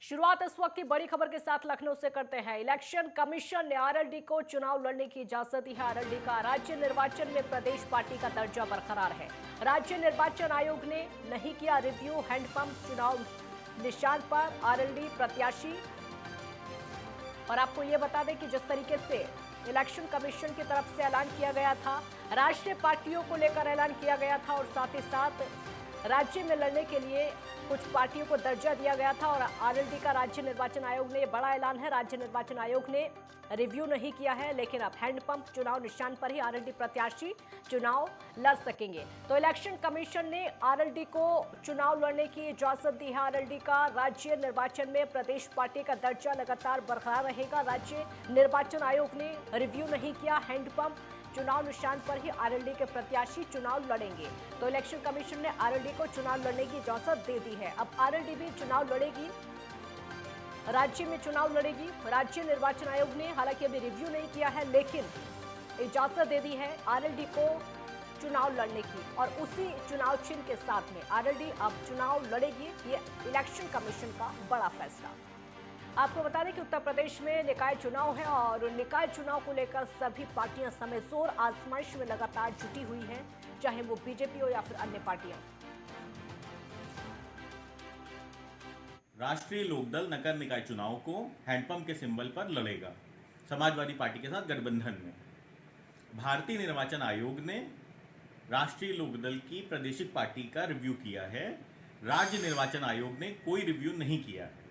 शुरुआत इस वक्त की बड़ी खबर के साथ लखनऊ से करते हैं। इलेक्शन कमीशन ने आरएलडी को चुनाव लड़ने की इजाजत दी है। आरएलडी का राज्य निर्वाचन में प्रदेश पार्टी का दर्जा बरकरार है। राज्य निर्वाचन आयोग ने नहीं किया रिव्यू हैंडपंप चुनाव निशान पर आरएलडी प्रत्याशी। और आपको ये बता दें कि जिस तरीके से इलेक्शन कमीशन की तरफ से ऐलान किया गया था, राष्ट्रीय पार्टियों को लेकर ऐलान किया गया था और साथ ही साथ राज्य में लड़ने के लिए कुछ पार्टियों को दर्जा दिया गया था। और आरएलडी का राज्य निर्वाचन आयोग ने, बड़ा ऐलान है, राज्य निर्वाचन आयोग ने रिव्यू नहीं किया है, लेकिन अब हैंडपंप चुनाव निशान पर ही आरएलडी प्रत्याशी चुनाव लड़ सकेंगे। तो इलेक्शन कमीशन ने आरएलडी को चुनाव लड़ने की इजाजत दी है। आरएलडी का राज्य निर्वाचन में प्रदेश पार्टी का दर्जा लगातार बरकरार रहेगा। राज्य निर्वाचन आयोग ने रिव्यू नहीं किया, हैंडपंप चुनाव निशान पर ही आरएलडी के प्रत्याशी चुनाव लड़ेंगे। तो इलेक्शन कमीशन ने आरएलडी को चुनाव लड़ने की इजाजत दे दी है। अब आरएलडी भी चुनाव लड़ेगी, राज्य में चुनाव लड़ेगी। राज्य निर्वाचन आयोग ने हालांकि अभी रिव्यू नहीं किया है, लेकिन इजाजत दे दी है आरएलडी को चुनाव लड़ने की। और उसी चुनाव चिन्ह के साथ में आरएलडी अब चुनाव लड़ेगी। ये इलेक्शन कमीशन का बड़ा फैसला। आपको बता दें कि उत्तर प्रदेश में निकाय चुनाव है और निकाय चुनाव को लेकर सभी पार्टियां समय जोर आजमाइश में लगातार जुटी हुई हैं, चाहे वो बीजेपी हो या फिर अन्य पार्टियां। राष्ट्रीय लोकदल नगर निकाय चुनाव को हैंडपंप के सिंबल पर लड़ेगा, समाजवादी पार्टी के साथ गठबंधन में। भारतीय निर्वाचन आयोग ने राष्ट्रीय लोकदल की प्रादेशिक पार्टी का रिव्यू किया है। राज्य निर्वाचन आयोग ने कोई रिव्यू नहीं किया है,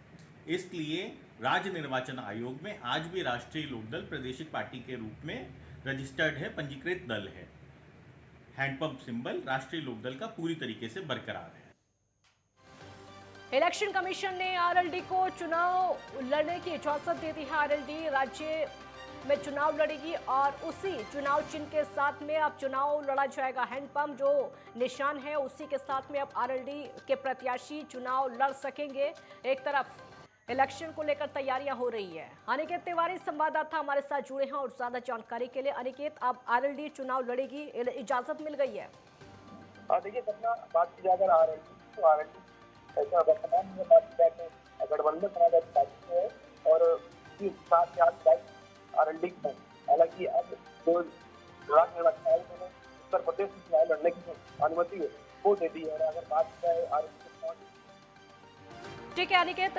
इसलिए राज्य निर्वाचन आयोग में आज भी राष्ट्रीय लोकदल प्रादेशिक पार्टी के रूप में रजिस्टर्ड है, पंजीकृत दल है। हैंडपंप सिंबल राष्ट्रीय लोकदल का पूरी तरीके से बरकरार है। इलेक्शन कमीशन ने आरएलडी को चुनाव लड़ने की इजाजत दे दी है। आरएलडी राज्य में चुनाव लड़ेगी और उसी चुनाव चिन्ह के साथ में अब चुनाव लड़ा जाएगा। हैंडपंप जो निशान है उसी के साथ में अब आरएलडी के प्रत्याशी चुनाव लड़ सकेंगे। एक तरफ इलेक्शन को लेकर तैयारियां हो रही है। अनिकेत तिवारी संवाददाता हमारे साथ जुड़े हैं और ज्यादा जानकारी के लिए। अनिकेत, अब आरएलडी चुनाव लड़ेगी, इजाजत मिल गई है? देखिए, घटना बात की जाए अगर आरएलडी तो आरएलडी ऐसा वर्तमान में गठबंधन समाजवादी पार्टी है और साथ आरएलडी है। हालांकि अब जो राज्य निर्वाचन आयोग ने उत्तर प्रदेश में चुनाव लड़ने की अनुमति है वो दे दी है। अगर बात की जाए आरएलडी, ठीक है अनिकेत,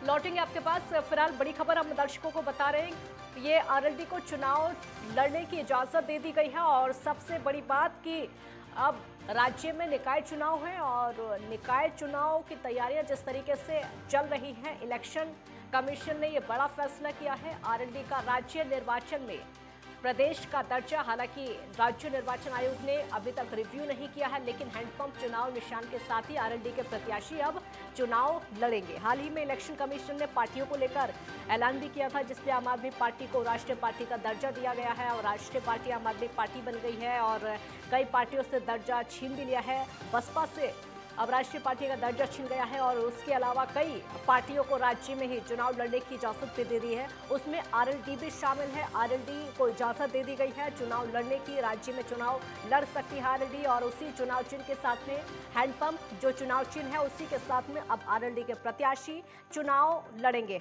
लौटेंगे आपके पास। फिलहाल बड़ी खबर हम दर्शकों को बता रहे हैं, ये आरएलडी को चुनाव लड़ने की इजाजत दे दी गई है। और सबसे बड़ी बात कि अब राज्य में निकाय चुनाव है और निकाय चुनाव की तैयारियां जिस तरीके से चल रही हैं, इलेक्शन कमीशन ने ये बड़ा फैसला किया है। आरएलडी का राज्य निर्वाचन में प्रदेश का दर्जा, हालांकि राज्य निर्वाचन आयोग ने अभी तक रिव्यू नहीं किया है, लेकिन हैंडपंप चुनाव निशान के साथ ही आरएलडी के प्रत्याशी अब चुनाव लड़ेंगे। हाल ही में इलेक्शन कमीशन ने पार्टियों को लेकर ऐलान भी किया था, जिसमें आम आदमी पार्टी को राष्ट्रीय पार्टी का दर्जा दिया गया है और राष्ट्रीय पार्टी आम आदमी पार्टी बन गई है। और कई पार्टियों से दर्जा छीन भी लिया है। बसपा से अब राष्ट्रीय पार्टी का दर्जा छीन गया है और उसके अलावा कई पार्टियों को राज्य में ही चुनाव लड़ने की इजाजत भी दे दी है। उसमें आरएलडी भी शामिल है। आरएलडी को इजाजत दे दी गई है चुनाव लड़ने की, राज्य में चुनाव लड़ सकती है आरएलडी। और उसी चुनाव चिन्ह के साथ में हैंडपंप जो चुनाव चिन्ह है उसी के साथ में अब आरएलडी के प्रत्याशी चुनाव लड़ेंगे।